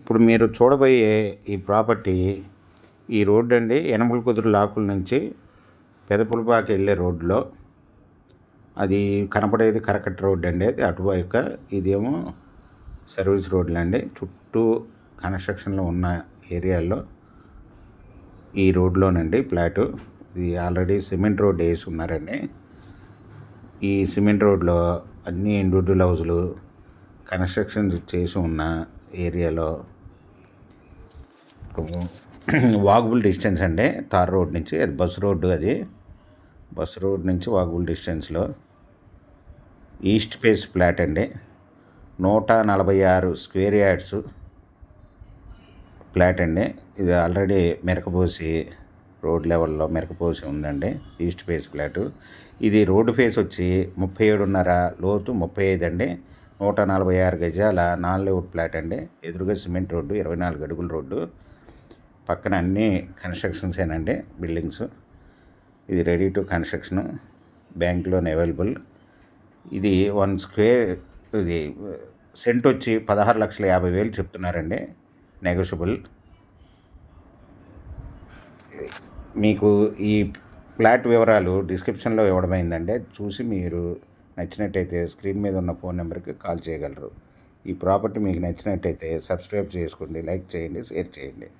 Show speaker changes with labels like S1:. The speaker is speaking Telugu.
S1: ఇప్పుడు మీరు చూడబోయే ఈ ప్రాపర్టీ ఈ రోడ్డు అండి యనమల కుదురు లాకుల నుంచి పెదపులపాకి వెళ్ళే రోడ్లో అది కనపడేది కరకట్ట రోడ్డు అండి. అది అటువైపు ఇదేమో సర్వీస్ రోడ్లు అండి. చుట్టూ కన్స్ట్రక్షన్లో ఉన్న ఏరియాల్లో ఈ రోడ్లోనండి ఫ్లాటు. ఇది ఆల్రెడీ సిమెంట్ రోడ్ వేసి ఉన్నారండి. ఈ సిమెంట్ రోడ్లో అన్ని ఇండివిజువల్ హౌజులు కన్స్ట్రక్షన్స్ చేసి ఉన్న ఏరియాలో వాకబుల్ డిస్టెన్స్ అండి తార్ రోడ్ నుంచి. అది బస్ రోడ్డు, అది బస్ రోడ్ నుంచి వాకబుల్ డిస్టెన్స్లో ఈస్ట్ ఫేస్ ఫ్లాట్ అండి. 146 స్క్వేర్ యార్డ్స్ ఫ్లాట్ అండి. ఇది ఆల్రెడీ మెరకపోసి రోడ్ లెవెల్లో మెరకపోసి ఉందండి. East face flat. ఇది రోడ్డు ఫేస్ వచ్చి 37.5 లోతు 35 అండి. 146 గజాల నాన్ లేఅవుట్ ఫ్లాట్ అండి. ఎదురుగా సిమెంట్ రోడ్డు, 24 అడుగుల రోడ్డు, పక్కన అన్నీ కన్స్ట్రక్షన్సేనండి, బిల్డింగ్స్. ఇది ready to construction, bank loan available. ఇది 1 స్క్వేర్ ఇది సెంట్ వచ్చి 16,50,000 చెప్తున్నారండి, నెగోషియబుల్. మీకు ఈ ఫ్లాట్ వివరాలు డిస్క్రిప్షన్లో ఇవ్వడమైందండి. చూసి మీరు నచ్చినట్టయితే స్క్రీన్ మీద ఉన్న ఫోన్ నెంబర్కి కాల్ చేయగలరు. ఈ ప్రాపర్టీ మీకు నచ్చినట్టయితే సబ్స్క్రైబ్ చేసుకోండి, లైక్ చేయండి, షేర్ చేయండి.